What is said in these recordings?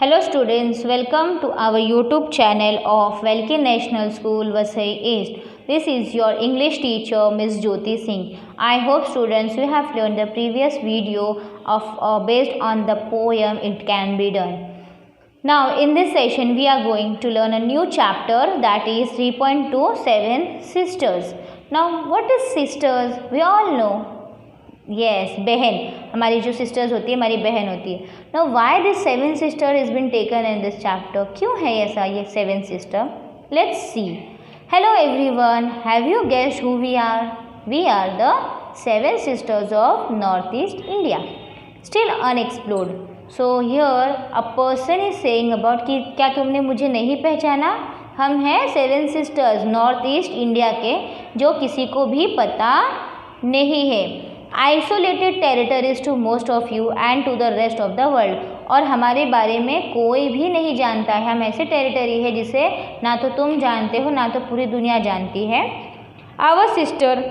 Hello students, welcome to our YouTube channel of Velki National School Vasai East. This is your English teacher Miss Jyoti Singh. I hope students you have learned the previous video of based on the poem It Can Be Done. Now in this session we are going to learn a new chapter, that is 3.27 Sisters. Now what is sisters? We all know. Yes, बहन. हमारी जो sisters होती है हमारी बहन होती है. Now why this 7 sister has been taken in this chapter? क्यों है ऐसा ये 7 sister? Let's see. Hello everyone. Have you guessed who we are? We are the 7 sisters of Northeast India. Still unexplored. So here a person is saying about कि क्या तुमने मुझे नहीं पहचाना? हम हैं 7 sisters नॉर्थ ईस्ट इंडिया के जो किसी को भी पता नहीं है. Isolated territories to most of you and to the rest of the world. और हमारे बारे में कोई भी नहीं जानता है. हम ऐसे टेरिटरी है जिसे ना तो तुम जानते हो ना तो पूरी दुनिया जानती है. Our sister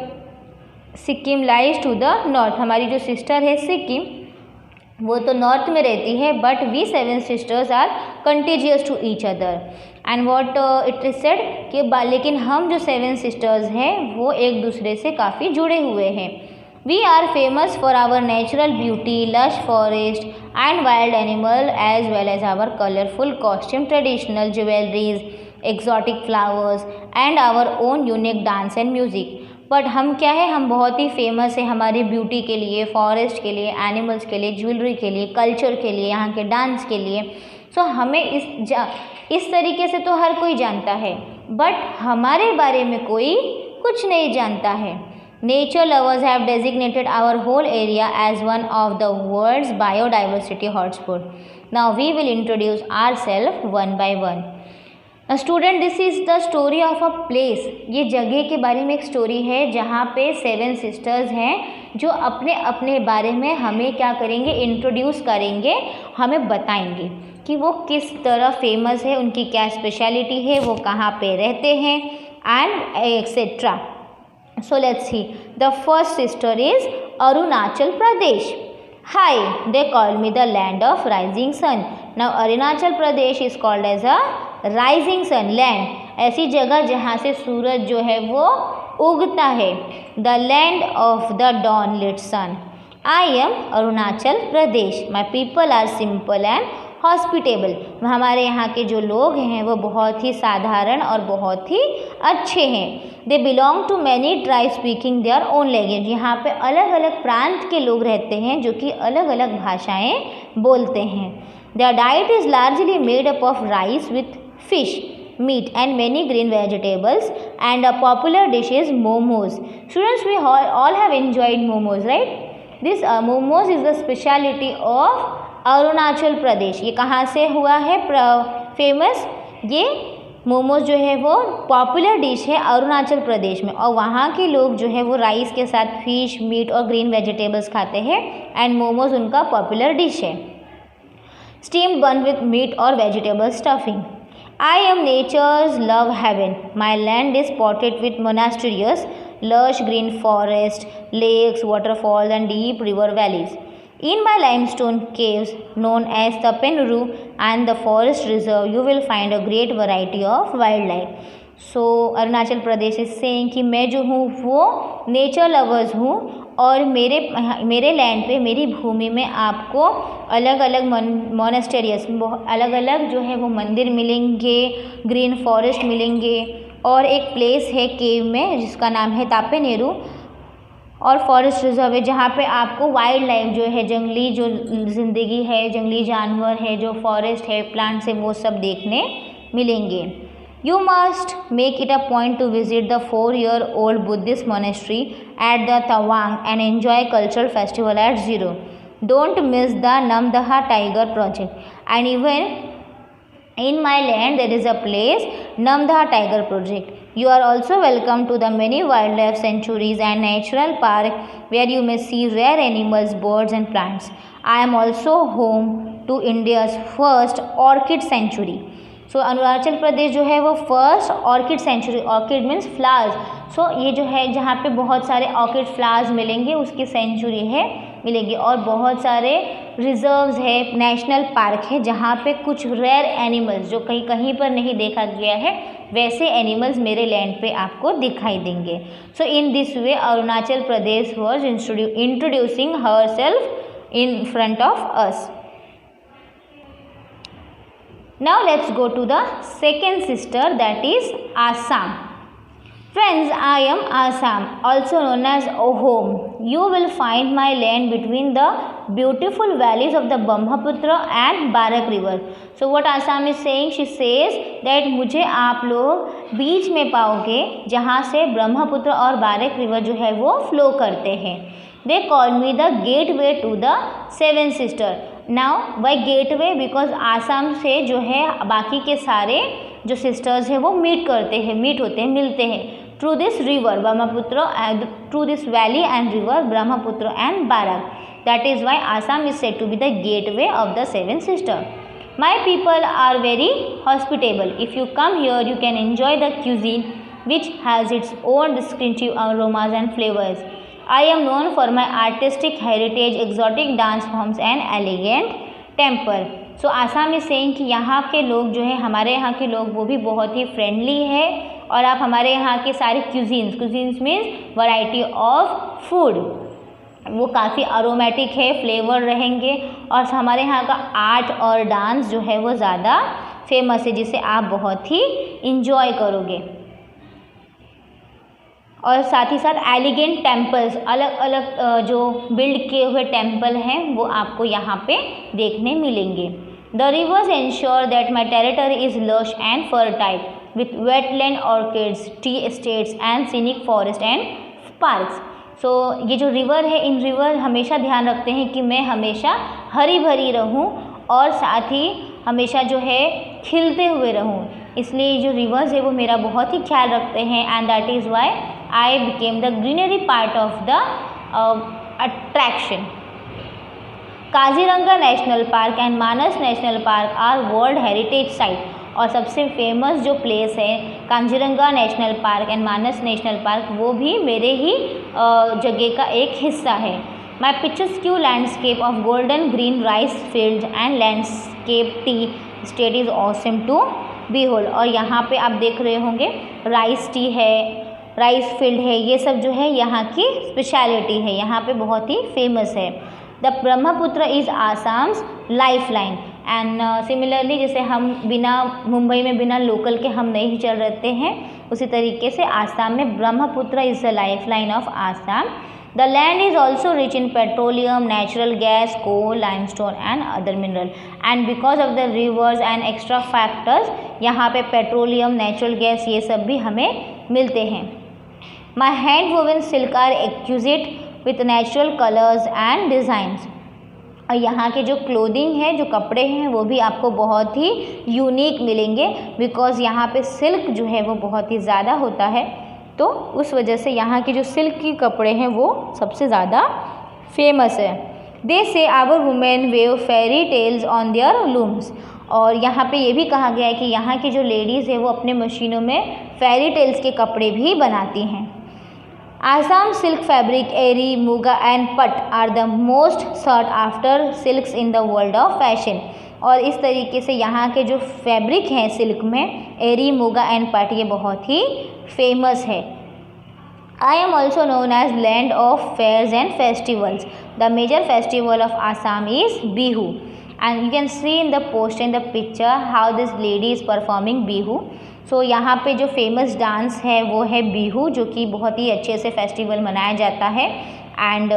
Sikkim lies to the north. हमारी जो सिस्टर है सिक्किम वो तो नॉर्थ में रहती है, but we 7 sisters are contagious to each other. And what it is said कि लेकिन हम जो 7 सिस्टर्स हैं वो एक दूसरे से काफ़ी जुड़े हुए हैं. We are famous for our natural beauty, lush forest and wild animal, as well as our colorful costume, traditional jewelries, exotic flowers and our own unique dance and music. But हम क्या है, हम बहुत ही फेमस है हमारी beauty के लिए, फॉरेस्ट के लिए, एनिमल्स के लिए, ज्वेलरी के लिए, कल्चर के लिए, यहाँ के डांस के लिए. सो हमें इस तरीके से तो हर कोई जानता है, बट हमारे बारे में कोई कुछ नहीं जानता है. Nature lovers have designated our whole area as one of the world's biodiversity hotspot. Now we will introduce ourselves one by one. Now student, this is the story of a place. ये जगह के बारे में एक story है जहाँ पे 7 sisters हैं जो अपने अपने बारे में हमें क्या करेंगे, इंट्रोड्यूस करेंगे, हमें बताएंगे कि वो किस तरह फेमस है, उनकी क्या स्पेशलिटी है, वो कहाँ पे रहते हैं and etcetera. So let's see. The first sister is Arunachal Pradesh. Hi, they call me the land of rising sun. Now Arunachal Pradesh is called as a rising sun land. ऐसी जगह जहाँ से सूरज जो है वो उगता है. The land of the dawn lit sun. I am Arunachal Pradesh. My people are simple and hospitable. हमारे यहाँ के जो लोग हैं वो बहुत ही साधारण और बहुत ही अच्छे हैं. They belong to many tribe speaking their own language. यहाँ पे अलग अलग प्रांत के लोग रहते हैं जो कि अलग अलग भाषाएं बोलते हैं. Their diet is largely made up of rice with fish, meat and many green vegetables, and a popular dish is momos. Students, we all have enjoyed momos, right? This momos is the speciality of Arunachal Pradesh. ये कहाँ से हुआ है famous? ये मोमोज जो है वो popular dish है अरुणाचल प्रदेश में, और वहाँ के लोग जो है वो राइस के साथ फिश, मीट और ग्रीन वेजिटेबल्स खाते हैं, एंड मोमोज उनका पॉपुलर डिश है. स्टीम्ड बन विथ मीट और vegetable stuffing. I am nature's love heaven. My land is spotted with monasteries, lush green forest, lakes, waterfalls and deep river valleys. In my limestone caves known as the Penru and the Forest Reserve, you will find a great variety of wildlife. So Arunachal Pradesh is saying कि मैं जो हूँ वो nature lovers हूँ, और मेरे land पे, मेरी भूमि में आपको अलग अलग मोनेस्टेरियस, अलग अलग जो है वो मंदिर मिलेंगे, ग्रीन फॉरेस्ट मिलेंगे, और एक प्लेस है केव में जिसका नाम है तापेनेरू, और फॉरेस्ट रिजर्व है जहाँ पे आपको वाइल्ड लाइफ जो है, जंगली जो ज़िंदगी है, जंगली जानवर है, जो फॉरेस्ट है, प्लांट्स है, वो सब देखने मिलेंगे. You must make it a point to visit the 4-year-old Buddhist monastery at the Tawang and enjoy cultural festival at Ziro. Don't miss the Namdapha tiger project. And even in my land there is a place Namdha Tiger Project. You are also welcome to the many wildlife sanctuaries and natural park where you may see rare animals, birds and plants. I am also home to India's first orchid sanctuary. So Arunachal Pradesh जो है वो first orchid sanctuary, orchid means flowers. So ये जो है जहाँ पे बहुत सारे ऑर्किड फ्लावर्स मिलेंगे उसकी सेंचुरी है मिलेंगे। और बहुत सारे रिजर्व्स है, नेशनल पार्क है, जहाँ पे कुछ रेयर एनिमल्स जो कहीं कहीं पर नहीं देखा गया है वैसे एनिमल्स मेरे लैंड पे आपको दिखाई देंगे। So in this way Arunachal Pradesh was introducing herself in front of us. Now let's go to the second sister, that is Assam. Friends, I am Assam, also known as Ohom. You will find my land between the beautiful valleys of the Brahmaputra and Barak river. So what Assam is saying, she says that मुझे आप लोग बीच में पाओगे जहाँ से ब्रह्मपुत्र और बारक river जो है वो फ्लो करते हैं। They call me the gateway to the seven sister. Now why gateway, because Assam से जो है बाकी के सारे जो सिस्टर्स हैं वो मीट होते हैं, मिलते हैं through this river Brahmaputra and through this valley and river Brahmaputra and Barak. That is why Assam is said to be the gateway of the seven sister. My people are very hospitable. If you come here you can enjoy the cuisine which has its own distinctive aromas and flavours. I am known for my artistic heritage, exotic dance forms and elegant temple. So Assam is saying कि यहाँ के लोग जो है, हमारे यहाँ के लोग वो भी बहुत ही फ्रेंडली है और आप हमारे यहाँ के सारे cuisines means variety of food वो काफ़ी अरोमेटिक है, फ्लेवर रहेंगे और हमारे यहाँ का आर्ट और डांस जो है वो ज़्यादा फेमस है जिसे आप बहुत ही इंजॉय करोगे. और साथ ही साथ एलिगेंट टेम्पल्स, अलग अलग जो बिल्ड किए हुए टेम्पल हैं वो आपको यहाँ पे देखने मिलेंगे. The rivers ensure that my territory is lush and fertile with wetland orchids, tea estates and scenic forest and parks. So ये जो रिवर है, इन रिवर हमेशा ध्यान रखते हैं कि मैं हमेशा हरी भरी रहूँ और साथ ही हमेशा जो है खिलते हुए रहूँ. इसलिए जो रिवर्स है वो मेरा बहुत ही ख्याल रखते हैं and that is why I became the greenery part of the attraction. Kaziranga national park and Manas national park are world heritage site. और सबसे फेमस जो प्लेस है Kaziranga national park and Manas national park वो भी मेरे ही जगह का एक हिस्सा है. My picturesque landscape of golden green rice field and landscape tea state is awesome to behold. और यहाँ पे आप देख रहे होंगे राइस टी है, राइस फील्ड है, ये सब जो है यहाँ की स्पेशलिटी है, यहाँ पे बहुत ही फेमस है. The Brahmaputra is Assam's life line and similarly जैसे हम बिना मुंबई में बिना लोकल के हम नहीं चल रहते हैं उसी तरीके से आसाम में Brahmaputra is the life line of Assam. The land is also rich in petroleum, natural gas, coal, limestone and other mineral. And because of the rivers and extra factors, यहाँ पे पेट्रोलियम, नेचुरल गैस ये सब भी हमें मिलते हैं. My hand woven silk are exquisite with natural colors and designs. और यहाँ के जो क्लोथिंग है, जो कपड़े हैं वो भी आपको बहुत ही यूनिक मिलेंगे बिकॉज यहाँ पे सिल्क जो है वो बहुत ही ज़्यादा होता है. तो उस वजह से यहाँ के जो सिल्क के कपड़े हैं वो सबसे ज़्यादा फेमस है. They say our women weave fairy tales on their looms. और यहाँ पे ये भी कहा गया है कि यहाँ की जो लेडीज़ है वो अपने मशीनों में फेरी टेल्स के कपड़े भी बनाती हैं. Assam silk fabric eri muga and pat are the most sought after silks in the world of fashion. और इस तरीके से यहाँ के जो फैब्रिक हैं सिल्क में एरी मुगा एंड पट ये बहुत ही फेमस है. I am also known as land of fairs and festivals. The major festival of Assam is Bihu and you can see in the post in the picture how this lady is performing Bihu. So यहाँ पे जो famous dance है वो है बिहू जो कि बहुत ही अच्छे से फेस्टिवल मनाया जाता है. And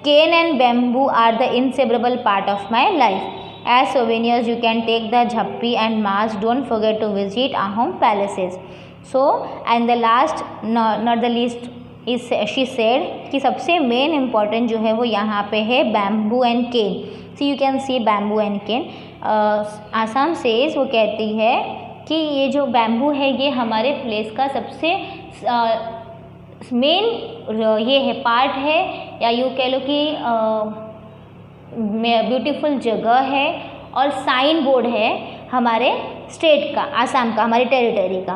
cane and bamboo are the inseparable part of my life. As souvenirs, you can take the Jhappi and mask. Don't forget to visit Ahom palaces. So, and the last, not the least, is she said कि सबसे main important जो है वो यहाँ पे है bamboo and cane. So you can see bamboo and cane. Assam says वो कहती है कि ये जो bamboo है ये हमारे place का सबसे main ये है पार्ट है या यूँ कह लो कि ब्यूटीफुल जगह है और साइन बोर्ड है हमारे स्टेट का, आसाम का, हमारी टेरिटरी का.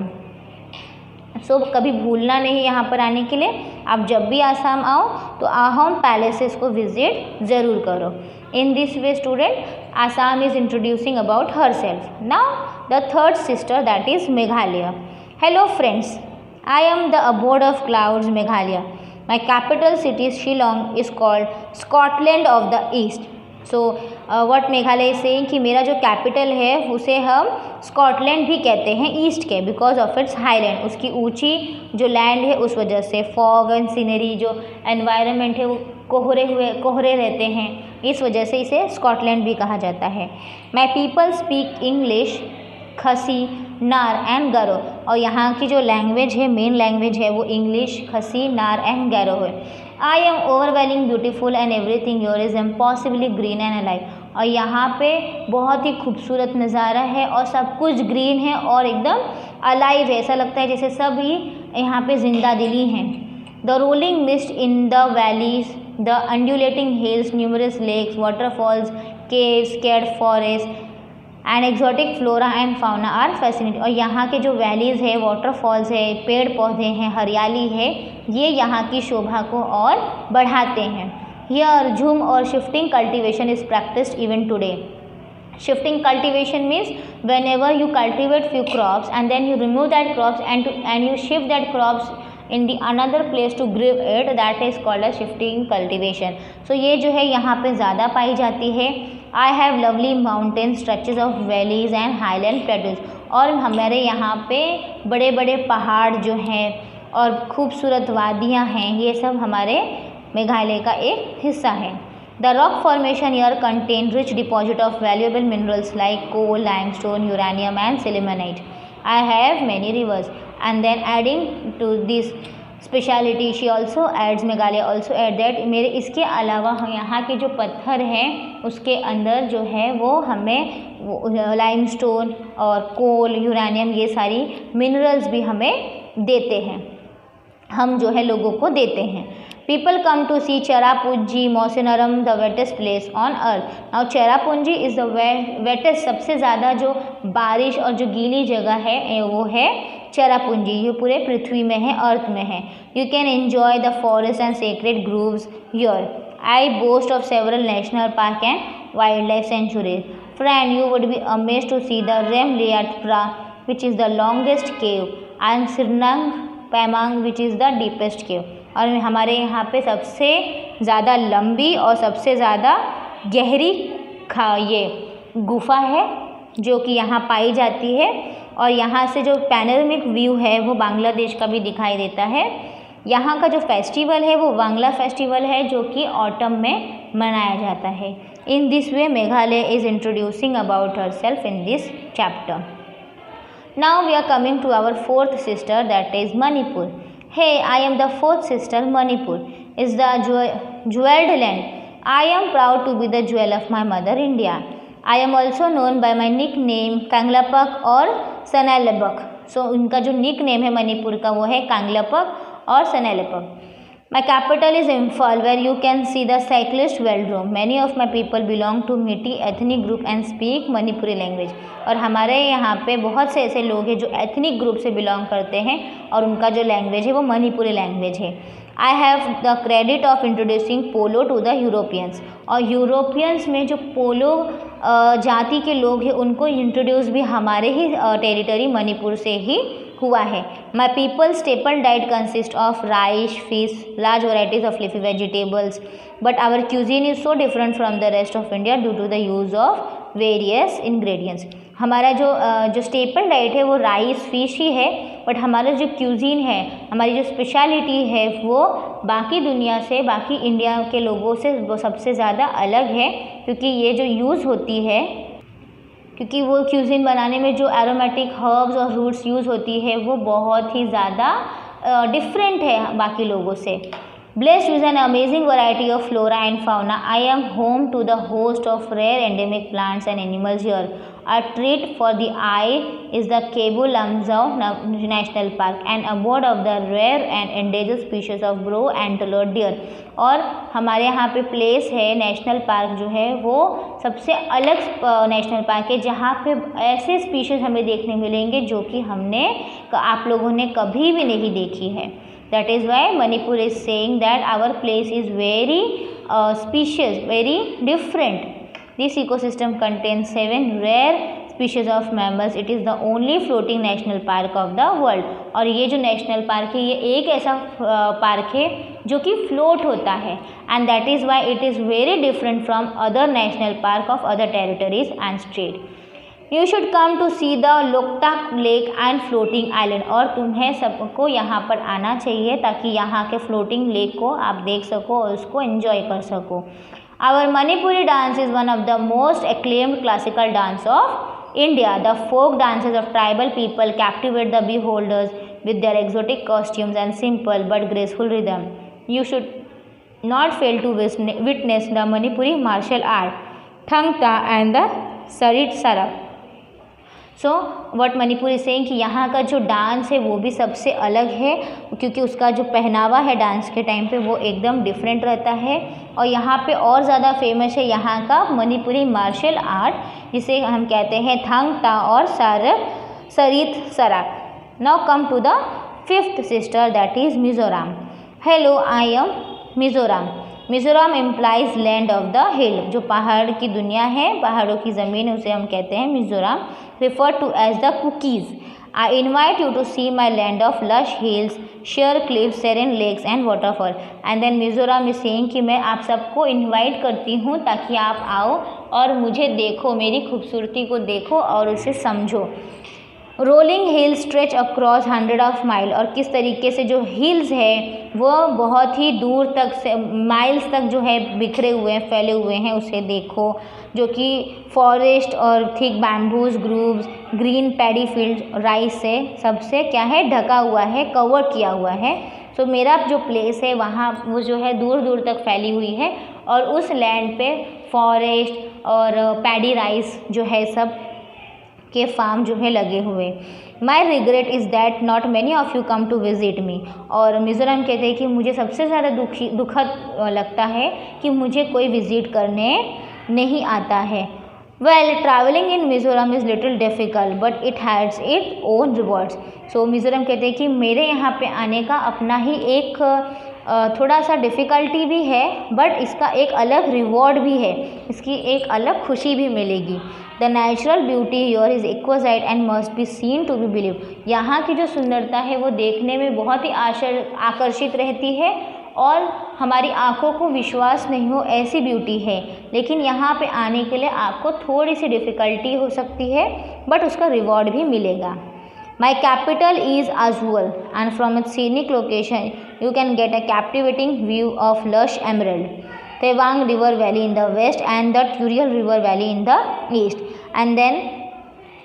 सो कभी भूलना नहीं यहाँ पर आने के लिए। आप जब भी आसाम आओ तो अहोम पैलेसेस को विजिट ज़रूर करो। इन this way student, Assam is introducing about her self. Now the third sister, that is Meghalaya. Hello friends, I am the abode of clouds, Meghalaya. My capital city Shillong is called Scotland of the East. So what Meghalaya is saying कि मेरा जो capital है उसे हम Scotland भी कहते हैं east के, बिकॉज ऑफ इट्स हाईलैंड, उसकी ऊंची जो लैंड है उस वजह से। फॉग एंड सीनरी, जो एनवायरनमेंट है वो कोहरे रहते हैं, इस वजह से इसे स्कॉटलैंड भी कहा जाता है। माई पीपल स्पीक इंग्लिश, खसी, नार एंड गैरो, और यहाँ की जो लैंग्वेज है, मेन लैंग्वेज है वो इंग्लिश, खसी, नार एंड गैरो है। I am overwhelming beautiful and everything your is impossibly green and alive, और यहाँ पे बहुत ही खूबसूरत नज़ारा है और सब कुछ ग्रीन है और एकदम अलाइव है, ऐसा लगता है जैसे सब ही यहाँ पे जिंदा दिली हैं। The rolling mist in the valleys, the undulating hills, numerous lakes, waterfalls, caves, cat forest and exotic flora and fauna are fascinating, और यहाँ के जो वैलीज़ है, वाटरफॉल्स है, पेड़ पौधे हैं, हरियाली है, ये यहाँ की शोभा को और बढ़ाते हैं। हियर झूम और shifting cultivation is practised even today. Shifting cultivation means whenever you cultivate few crops and then you remove that crops and you shift that crops in the another place to grow it, that is called as shifting cultivation. So ये जो है यहाँ पे ज़्यादा पाई जाती है। I have lovely mountain stretches of valleys and highland plateaus, और हमारे यहाँ पे बड़े बड़े पहाड़ जो हैं और खूबसूरत वादियाँ हैं, ये सब हमारे मेघालय का एक हिस्सा है। The rock formation here contain rich deposit of valuable minerals like coal, limestone, uranium and sillimanite. I have many rivers, and then adding to this speciality she also adds, Meghalaya also add that मेरे इसके अलावा हम यहाँ के जो पत्थर हैं उसके अंदर जो है वो हमें लाइमस्टोन और कोल, यूरेनियम, ये सारी मिनरल्स भी हमें देते हैं, हम जो है लोगों को देते हैं। People come to see Cherrapunji Mawsynram, the wettest place on earth. Now Cherrapunji is the wettest, सबसे ज़्यादा जो बारिश और जो गीली जगह है वो है चेरापूंजी, ये पूरे पृथ्वी में है, अर्थ में है। You can enjoy the forest and sacred groves here. I boast of several national park and wildlife sanctuaries. Friend, you would be amazed to see the Rem Liat Pra, which is the longest cave, and Sirnang Pamang, which is the deepest cave. और हमारे यहाँ पे सबसे ज़्यादा लंबी और सबसे ज़्यादा गहरी ये गुफा है जो कि यहाँ पाई जाती है, और यहाँ से जो पैनोरामिक व्यू है वो बांग्लादेश का भी दिखाई देता है। यहाँ का जो फेस्टिवल है वो वांगला फेस्टिवल है जो कि ऑटम में मनाया जाता है। In this way Meghalaya is introducing about herself in this chapter. Now we are coming to our fourth sister, that is Manipur. Hey, I am the fourth sister. Manipur is the jeweled land. I am proud to be the jewel of my mother India. I am also known by my nickname Kanglapak और Sanalebak. So उनका जो nickname है मणिपुर का वो है कांगलापक और सनेलेपक। My capital is Imphal, where you can see the cyclist velodrome. Many of my people belong to Meitei ethnic group and speak Manipuri language. और हमारे यहाँ पे बहुत से ऐसे लोग हैं जो एथनिक ग्रुप से बिलोंग करते हैं और उनका जो लैंग्वेज है वो मणिपुरी लैंग्वेज है। I have the credit of introducing polo to the Europeans, और यूरोपियंस में जो पोलो जाति के लोग हैं उनको इंट्रोड्यूस भी हमारे ही टेरिटरी मणिपुर से ही हुआ है। My people staple diet consist of rice, fish, large varieties of leafy vegetables, but our cuisine is so different from the rest of India due to the use of various ingredients. हमारा जो staple diet है वो rice, fish ही है, but हमारा जो cuisine है, हमारी जो स्पेशलिटी है वो बाकी दुनिया से, बाकी इंडिया के लोगों से वो सबसे ज़्यादा अलग है, क्योंकि ये जो यूज़ होती है, क्योंकि वो क्यूजीन बनाने में जो एरोमेटिक हर्ब्स और रूट्स यूज़ होती है वो बहुत ही ज़्यादा डिफरेंट है बाकी लोगों से। Blessed with an amazing variety of flora and fauna, I am home to the host of rare endemic plants and animals here. A treat for the eye is the Cabo Lamzao National Park, an abode of the rare and endangered species of brow antlered deer. और हमारे यहाँ पे place है, national park जो है वो सबसे अलग नेशनल पार्क है जहाँ पे ऐसे स्पीशीज़ हमें देखने मिलेंगे जो कि आप लोगों ने कभी भी नहीं देखी है. That is why Manipur is saying that our place is very specious, very different. This ecosystem contains 7 rare species of mammals. It is the only floating national park of the world. और ये जो national park है ये एक ऐसा park है जो कि फ्लोट होता है, and that is why it is very different from other national park of other territories and state. You should come to see the Loktak Lake and floating island. और तुम्हें सबको यहाँ पर आना चाहिए ताकि यहाँ के फ्लोटिंग लेक को आप देख सको और उसको एंजॉय कर सको. Our Manipuri dance is one of the most acclaimed classical dance of India. The folk dances of tribal people captivate the beholders with their exotic costumes and simple but graceful rhythm. You should not fail to witness the Manipuri martial art, Thang Ta and the Sarit Sarap. So what Manipur is saying कि यहाँ का जो dance है वो भी सबसे अलग है क्योंकि उसका जो पहनावा है डांस के टाइम पे वो एकदम डिफरेंट रहता है. और यहाँ पे और ज़्यादा फेमस है यहाँ का मणिपुरी मार्शल आर्ट जिसे हम कहते हैं थंग ता और Sarit Sarak. Now come to the 5th sister that is Mizoram. Hello, I am Mizoram. Mizoram implies land of the hill. जो पहाड़ की दुनिया है, पहाड़ों की ज़मीन, उसे हम कहते हैं Mizoram. referred to as the cookies. I invite you to see my land of lush hills, sheer cliffs, serene lakes and waterfall. And then Mizoram is saying कि मैं आप सबको इनवाइट करती हूँ ताकि आप आओ और मुझे देखो, मेरी खूबसूरती को देखो और उसे समझो. Rolling hills stretch across 100 of mile. और किस तरीके से जो हिल्स है वो बहुत ही दूर तक से माइल्स तक जो है बिखरे हुए हैं, फैले हुए हैं, उसे देखो. जो कि फॉरेस्ट और thick bamboos groves, green paddy field, rice से सबसे क्या है ढका हुआ है, कवर किया हुआ है. सो मेरा जो प्लेस है वहाँ वो जो है दूर दूर तक फैली हुई है और उस लैंड पे फॉरेस्ट और पैडी राइस जो है सब के फार्म जो है लगे हुए. My regret is that not many of you come to visit me. और मिज़ोरम कहते हैं कि मुझे सबसे ज़्यादा दुखद लगता है कि मुझे कोई विज़िट करने नहीं आता है. Well, travelling in Mizoram is little difficult but it has it own rewards. So Mizoram कहते हैं कि मेरे यहाँ पे आने का अपना ही एक थोड़ा सा डिफ़िकल्टी भी है बट इसका एक अलग रिवॉर्ड भी है, इसकी एक अलग खुशी भी मिलेगी. The natural beauty your is exquisite and must be seen to be believe. यहाँ की जो सुंदरता है वो देखने में बहुत ही आकर्षित रहती है और हमारी आँखों को विश्वास नहीं हो ऐसी ब्यूटी है. लेकिन यहाँ पे आने के लिए आपको थोड़ी सी डिफ़िकल्टी हो सकती है बट उसका रिवॉर्ड भी मिलेगा. My capital is Azwal and from its scenic location you can get a captivating view of lush emerald, Tewang River Valley in the west and the Turiel River Valley in the east. And then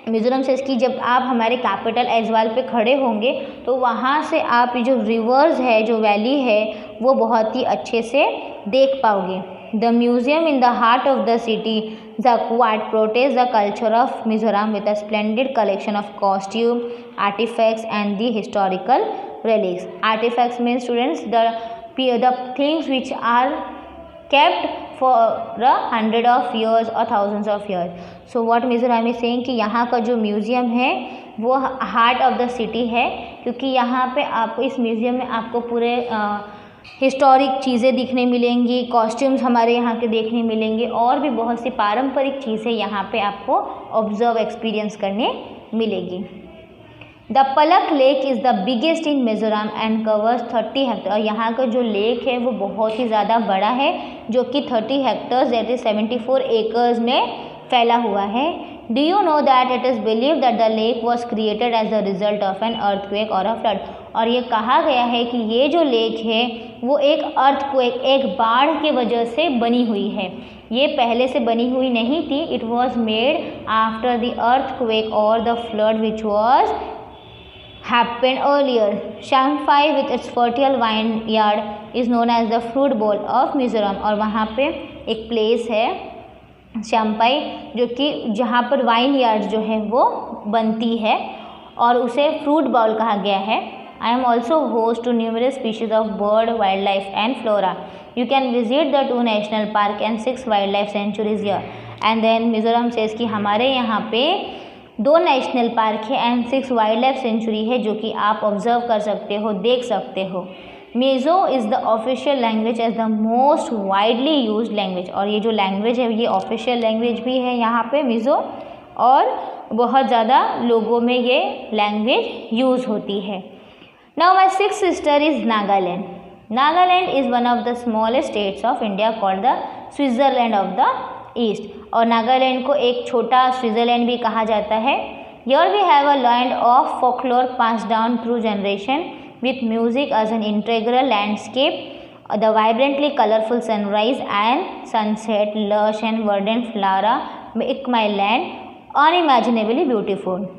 Mizoram से इसकी जब आप हमारे capital ऐज़वाल पे खड़े होंगे तो वहाँ से आप जो रिवर्स है, जो वैली है, वो बहुत ही अच्छे से देख पाओगे. The museum in the heart of the city, Zakuat, protects the culture of Mizoram with a splendid collection of costume, artifacts and the historical relics. Artifacts means, students, the things which are kept for 100 of years or thousands of years. So what Mizoram is saying कि यहाँ का जो museum है वो heart of the city है क्योंकि यहाँ पे आपको इस म्यूज़ियम में आपको पूरे हिस्टोरिक चीज़ें दिखने मिलेंगी, कॉस्ट्यूम्स हमारे यहाँ के देखने मिलेंगे और भी बहुत सी पारंपरिक चीज़ें यहाँ पे आपको ऑब्जर्व एक्सपीरियंस करने मिलेगी. The Palak lake is the biggest in Mizoram and covers 30 Hector. और यहाँ का जो लेक है वो बहुत ही ज़्यादा बड़ा है जो कि 30 हेक्टर्स दैट इज 74 एकर्स में फैला हुआ है. Do you know that it is believe that the lake was created as the result of an earthquake और अ फ्लड. और ये कहा गया है कि ये जो लेक है वो एक अर्थक्वेक, एक बाढ़ के वजह से बनी हुई है. ये पहले से बनी हुई नहीं थी. It was made after the earthquake और the flood which was happened earlier. Champhai with its fertile vineyard is known as the fruit bowl of Mizoram. और वहाँ पे एक प्लेस है चंपाई जो कि जहाँ पर वाइन यार्ड जो है वो बनती है और उसे फ्रूट बाउल कहा गया है. I am also host to numerous species of bird, wildlife and flora. You can visit the 2 national park and 6 wildlife sanctuaries here. And then Mizoram says कि हमारे यहाँ पे 2 नेशनल पार्क है एंड 6 वाइल्ड लाइफ सेंचुरी है जो कि आप observe कर सकते हो, देख सकते हो. Mizo is the official language as the most widely used language. और ये जो लैंग्वेज है ये ऑफिशियल लैंग्वेज भी है यहाँ पे मिज़ो और बहुत ज़्यादा लोगों में ये लैंग्वेज यूज़ होती है. Now my sixth sister is Nagaland. Nagaland is one of the smallest states of India called the Switzerland of the East. और नागालैंड को एक छोटा स्विट्ज़रलैंड भी कहा जाता है. Here we have a land of folklore passed down through generation with music as an integral landscape. The vibrantly colorful sunrise and sunset, lush and verdant flora make my land unimaginably beautiful.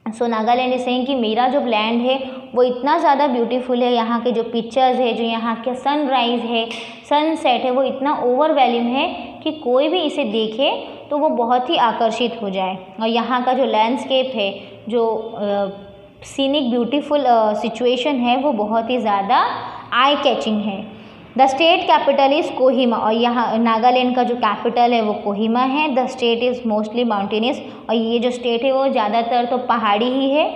So Nagaland is saying कि मेरा जो land है वो इतना ज़्यादा beautiful है. यहाँ के जो पिक्चर्स है, जो यहाँ के सनराइज़ है, सनसेट है, वो इतना ओवरवेल्यूम है कि कोई भी इसे देखे तो वो बहुत ही आकर्षित हो जाए. और यहाँ का जो लैंडस्केप है, जो सीनिक ब्यूटीफुल सिचुएशन है वो बहुत ही ज़्यादा आई कैचिंग है. The state capital is Kohima. और यहाँ नागालैंड का जो कैपिटल है वो कोहिमा है. The state is mostly mountainous. और ये जो स्टेट है वो ज़्यादातर तो पहाड़ी ही है.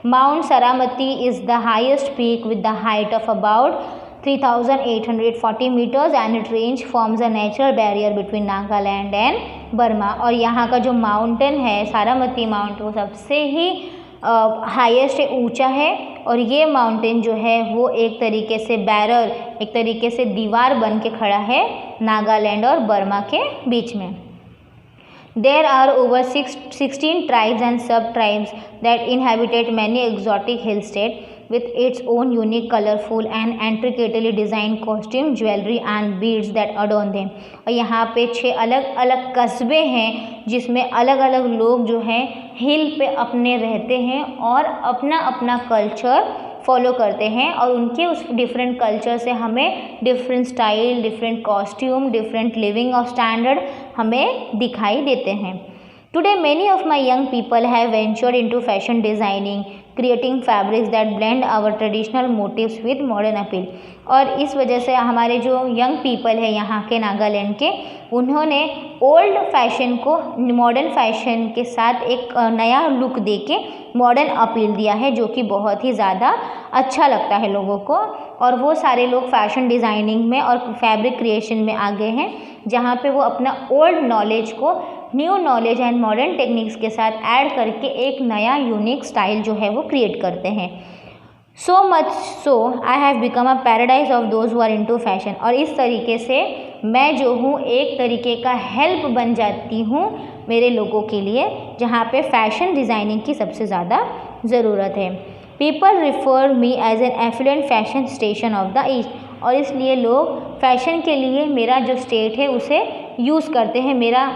Mount Saramati is the highest peak with the height of about 3840 metres and it range forms a natural barrier between Nagaland and Burma. और यहाँ का जो माउंटेन है सारामती माउंट वो सबसे ही हाईएस्ट ऊंचा है. और ये माउंटेन जो है वो एक तरीके से बैरर, एक तरीके से दीवार बन के खड़ा है नागालैंड और बर्मा के बीच में. There are over 16 tribes and sub-tribes that inhabited many exotic hill states with its own unique, colorful and intricately designed costume, jewelry and beads that adorn them. और यहाँ पे 6 अलग अलग कस्बे हैं जिसमें अलग अलग लोग जो हैं हिल पे अपने रहते हैं और अपना अपना कल्चर फॉलो करते हैं. और उनके उस डिफरेंट कल्चर से हमें different style, different costume, different living of standard हमें दिखाई देते हैं. Today many of my young people have ventured into fashion designing, creating fabrics that blend our traditional motives with modern appeal. और इस वजह से हमारे जो यंग पीपल है यहाँ के नागालैंड के, उन्होंने ओल्ड फैशन को मॉडर्न फैशन के साथ एक नया लुक देके मॉडर्न अपील दिया है जो कि बहुत ही ज़्यादा अच्छा लगता है लोगों को. और वो सारे लोग फैशन डिज़ाइनिंग में और फैब्रिक क्रिएशन में आगे हैं जहाँ पे वो अपना ओल्ड नॉलेज को new knowledge and modern techniques के साथ ऐड करके एक नया यूनिक स्टाइल जो है वो क्रिएट करते हैं. So much so I have become a paradise of those who are into fashion. और इस तरीके से मैं जो हूँ एक तरीके का हेल्प बन जाती हूँ मेरे लोगों के लिए जहाँ पे फैशन डिज़ाइनिंग की सबसे ज़्यादा ज़रूरत है. People refer me as an affluent fashion station of the east. और इसलिए लोग फैशन के लिए मेरा जो स्टेट है उसे यूज़ करते हैं, मेरा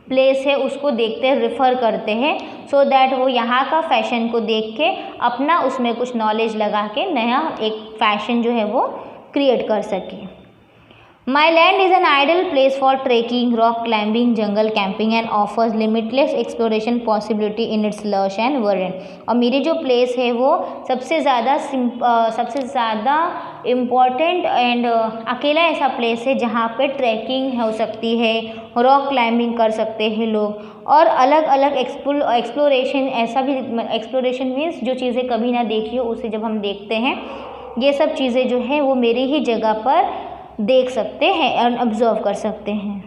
प्लेस है उसको देखते हैं, रिफ़र करते हैं, सो दैट वो यहाँ का फैशन को देख के अपना उसमें कुछ नॉलेज लगा के नया एक फैशन जो है वो क्रिएट कर सके. My land is an ideal place for trekking, rock climbing, jungle camping and offers limitless exploration possibility in its lush and verdant. और मेरी जो प्लेस है वो सबसे ज़्यादा इम्पॉर्टेंट एंड अकेला ऐसा प्लेस है जहाँ पे ट्रैकिंग हो सकती है, रॉक क्लाइंबिंग कर सकते हैं लोग और अलग अलग एक्सप्लोरेशन. ऐसा भी एक्सप्लोरेशन मीन्स जो चीज़ें कभी ना देखी हो उसे जब हम देखते हैं, ये सब चीज़ें जो है वो मेरी ही जगह पर देख सकते हैं और ऑब्जर्व कर सकते हैं.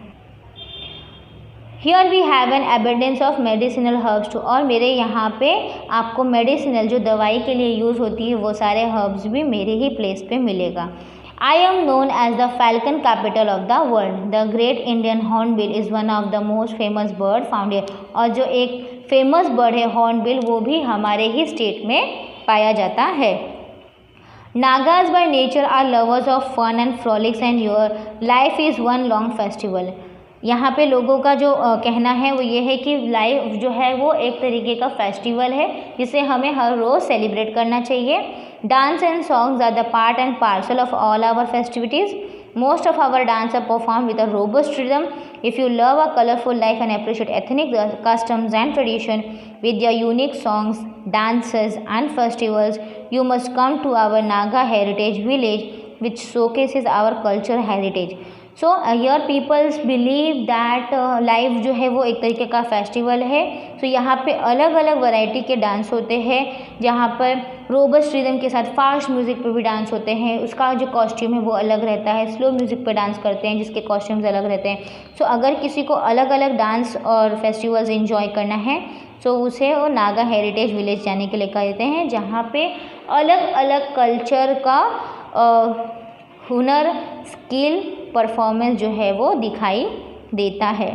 Here we have an abundance of medicinal herbs too. और मेरे यहाँ पे आपको मेडिसिनल जो दवाई के लिए यूज़ होती है वो सारे हर्ब्स भी मेरे ही प्लेस पे मिलेगा. I am known as the falcon capital of the world. The great Indian hornbill is one of the most famous bird found here. और जो एक फेमस बर्ड है हॉर्नबिल वो भी हमारे ही स्टेट में पाया जाता है. Nagas by nature are lovers of fun and frolics and your life is one long festival. यहाँ पे लोगों का जो कहना है वो ये है कि लाइफ जो है वो एक तरीके का फेस्टिवल है जिसे हमें हर रोज़ सेलिब्रेट करना चाहिए। Dance and songs are the part and parcel of all our festivities. Most of our dance are performed with a robust rhythm. If you love a colorful life and appreciate ethnic customs and tradition with their unique songs, dances and festivals, you must come to our Naga Heritage Village, which showcases our cultural heritage. So here people believe that life जो है वो एक तरीके का festival है। तो यहाँ पे अलग अलग वैरायटी के डांस होते हैं, जहाँ पर रोबस्ट रिदम के साथ फास्ट म्यूज़िक पे भी डांस होते हैं। उसका जो कॉस्ट्यूम है वो अलग रहता है। स्लो म्यूज़िक पे डांस करते हैं जिसके कॉस्ट्यूम्स अलग रहते हैं। सो अगर किसी को अलग अलग डांस और फेस्टिवल्स एंजॉय करना है तो उसे वो नागा हेरिटेज विलेज जाने के लिए कहते हैं, जहाँ पे अलग अलग कल्चर का हुनर, स्किल, परफॉर्मेंस जो है वो दिखाई देता है।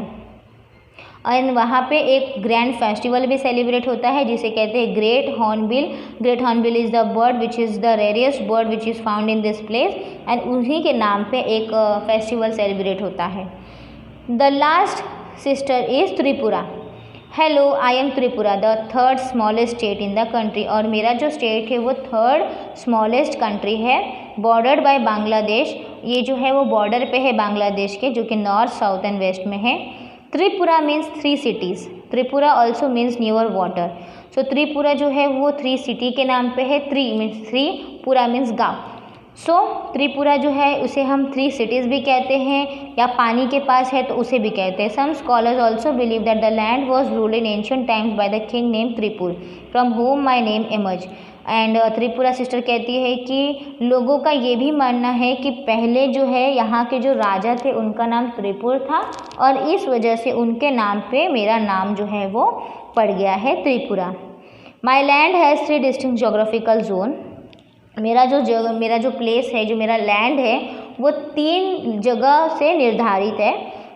और वहाँ पे एक ग्रैंड फेस्टिवल भी सेलिब्रेट होता है जिसे कहते हैं great hornbill. Great hornbill is the bird which is the rarest bird which is found in this place and उन्हीं के नाम पे एक फेस्टिवल सेलिब्रेट होता है। The last sister is Tripura. Hello, I M Tripura, the third smallest state in the country. और मेरा जो स्टेट है वो थर्ड स्मॉलेस्ट कंट्री है, बॉर्डर्ड बाय बांग्लादेश। ये जो है वो बॉर्डर पे है बांग्लादेश के, जो कि नॉर्थ, साउथ एंड वेस्ट में है। Tripura means 3 cities। Tripura also means near water. So Tripura जो है वो 3 city के नाम पे है। 3 मीन्स 3, पुरा मीन्स गाँव। सो त्रिपुरा जो है उसे हम 3 cities भी कहते हैं, या पानी के पास है तो उसे भी कहते हैं। Some scholars also believe that the land was ruled in ancient times by the king name Tripur, from whom my name emerge. And Tripura sister कहती है कि लोगों का ये भी मानना है कि पहले जो है यहाँ के जो राजा थे उनका नाम त्रिपुर था, और इस वजह से उनके नाम पे मेरा नाम जो है वो पड़ गया है त्रिपुरा। माई land has 3 distinct geographical zone. मेरा जो प्लेस है, जो मेरा लैंड है वो 3 जगह से निर्धारित है।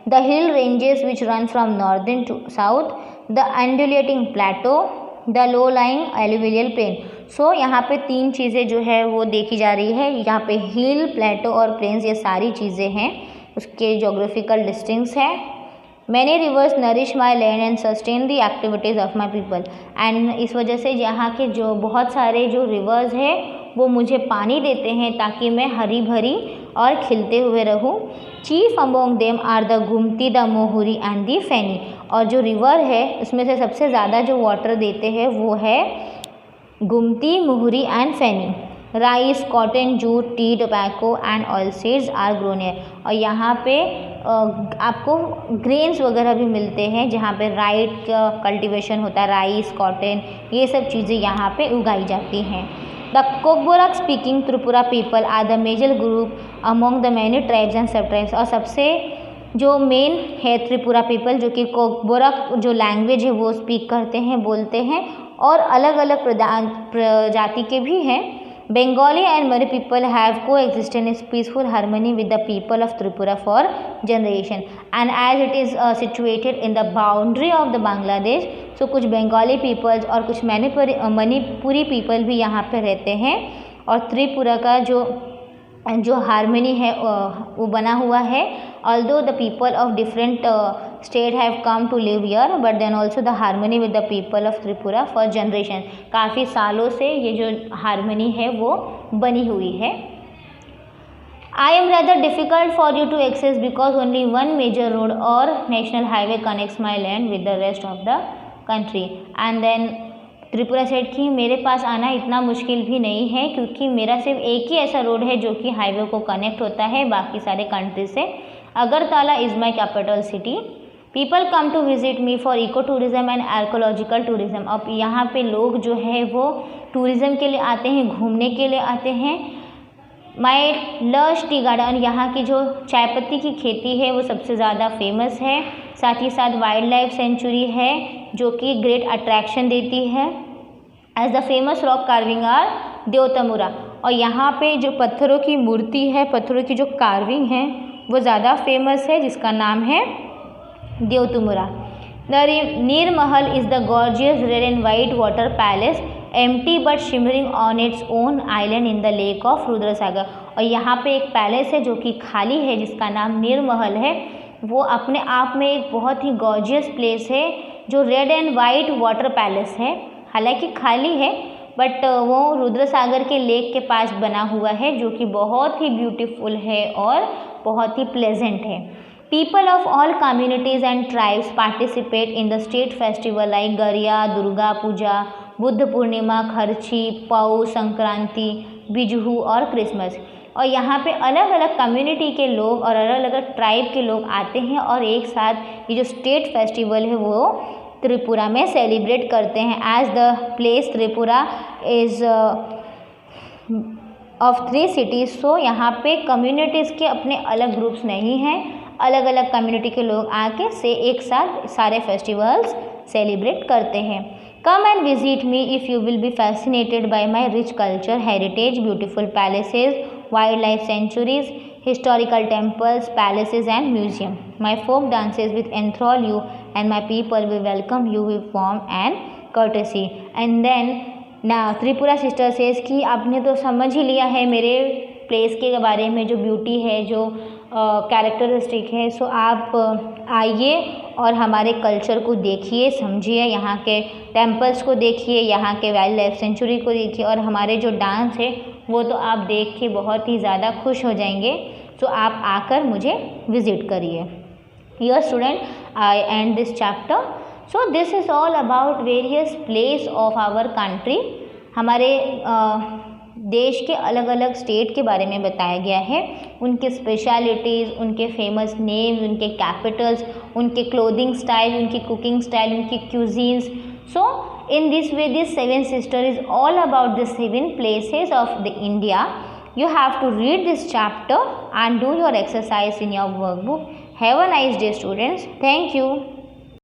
The hill ranges which run from northern to south, the undulating plateau, the low lying alluvial plain. So यहाँ पे 3 चीज़ें जो है वो देखी जा रही है। यहाँ पे हिल, प्लेटो और प्लेन्स, ये सारी चीज़ें हैं, उसके जोग्राफिकल डिस्टिंक्ट्स हैं। Many reverse nourish my land and sustain the activities of my people. And इस वजह से यहाँ के जो बहुत सारे जो रिवर्स है वो मुझे पानी देते हैं ताकि मैं हरी भरी और खिलते हुए रहूं। Chief among them are the Gumti, the Muhuri and the Feni. और जो रिवर है उसमें से सबसे ज़्यादा जो वाटर देते हैं वो है Gumti, Muhuri and Feni. Rice, cotton, jute, tea, tobacco and oil seeds are grown here. और यहाँ पे आपको ग्रेन्स वगैरह भी मिलते हैं, जहाँ पे राइट का कल्टीवेशन होता है। राइस, कॉटन, ये सब चीज़ें यहाँ पे उगाई जाती हैं। The Kokborok speaking Tripura people are the major group among the many tribes and sub tribes. और सबसे जो मेन है त्रिपुरा पीपल, जो कि कोकबोरक जो लैंग्वेज है वो स्पीक करते हैं, बोलते हैं, और अलग अलग प्रजाति के भी हैं। Bengali and Mari people have coexisted in peaceful harmony with the people of Tripura for generation, and as it is situated in the boundary of the Bangladesh, so कुछ बंगाली पीपल्स और कुछ मणिपुरी पीपल भी यहाँ पे रहते हैं। और त्रिपुरा का जो हारमनी है वो बना हुआ है। although the people of different state have come to live here, but then also the harmony with the people of Tripura for generation, काफ़ी सालों से ये जो हारमनी है वो बनी हुई है। I am rather difficult for you to access because only one major road or national highway connects my land with the rest of the country, and then Tripura said कि मेरे पास आना इतना मुश्किल भी नहीं है क्योंकि मेरा सिर्फ एक ही ऐसा रोड है जो कि हाईवे को कनेक्ट होता है बाकी सारे कंट्री से। Agartala is my capital city. People come to visit me for eco tourism and archaeological tourism. अब यहाँ पे लोग जो है वो टूरिज़्म के लिए आते हैं, घूमने के लिए आते हैं। माई लश टी गार्डन, यहाँ की जो चाय पत्ती की खेती है वो सबसे ज़्यादा फेमस है। साथ ही साथ वाइल्ड लाइफ सेंचुरी है जो कि ग्रेट अट्रैक्शन देती है। As the famous rock carving are Devtamura. और यहाँ पे जो पत्थरों की मूर्ति है, पत्थरों की जो कार्विंग है वो ज़्यादा फेमस है, जिसका नाम है Devtamura. The Neermahal is the gorgeous red and white water palace, empty but shimmering on its own island in the lake of Rudrasagar. और यहाँ पे एक पैलेस है जो कि खाली है, जिसका नाम नीरमहल है, वो अपने आप में एक बहुत ही गॉर्जियस प्लेस है जो red and white water palace है। हालांकि खाली है बट वो रुद्र सागर के लेक के पास बना हुआ है जो कि बहुत ही ब्यूटीफुल है और बहुत ही प्लेजेंट है। People of all communities and tribes participate in the state festival like गरिया, दुर्गा पूजा, बुद्ध पूर्णिमा, खर्ची, पऊ, संक्रांति, बिजहू और क्रिसमस। और यहाँ पे अलग अलग कम्युनिटी के लोग और अलग अलग ट्राइब के लोग आते हैं और एक साथ ये जो स्टेट फेस्टिवल है वो त्रिपुरा में सेलिब्रेट करते हैं। As the place Tripura is of 3 cities, so यहाँ पे कम्युनिटीज़ के अपने अलग ग्रुप्स नहीं हैं, अलग अलग कम्युनिटी के लोग आके से एक साथ सारे फेस्टिवल्स सेलिब्रेट करते हैं। Come and visit me if you will be fascinated by my rich culture, heritage, beautiful places, wild life sanctuaries, historical temples, palaces and museum. My folk dances will enthrall you and my people will welcome you with warmth and courtesy. And then now Tripura sister says कि आपने तो समझ ही लिया है मेरे place के बारे में, जो ब्यूटी है, जो कैरेक्टरिस्टिक है। सो आप आइए और हमारे कल्चर को देखिए, समझिए, यहाँ के टेम्पल्स को देखिए, यहाँ के वाइल्ड लाइफ सेंचुरी को देखिए और हमारे जो डांस है वो तो आप देख के बहुत ही ज़्यादा खुश हो जाएंगे। सो आप आकर मुझे विज़िट करिए। Dear student, I end this chapter. So this is all about various place of our country. हमारे देश के अलग अलग स्टेट के बारे में बताया गया है, उनके स्पेशलिटीज़, उनके फेमस नेम्स, उनके कैपिटल्स, उनके क्लोथिंग स्टाइल, उनकी कुकिंग स्टाइल, उनकी cuisines. So in this way this 7 sister is all about the 7 places of the India. You have to read this chapter and do your exercise in your workbook. Have a nice day students. Thank you.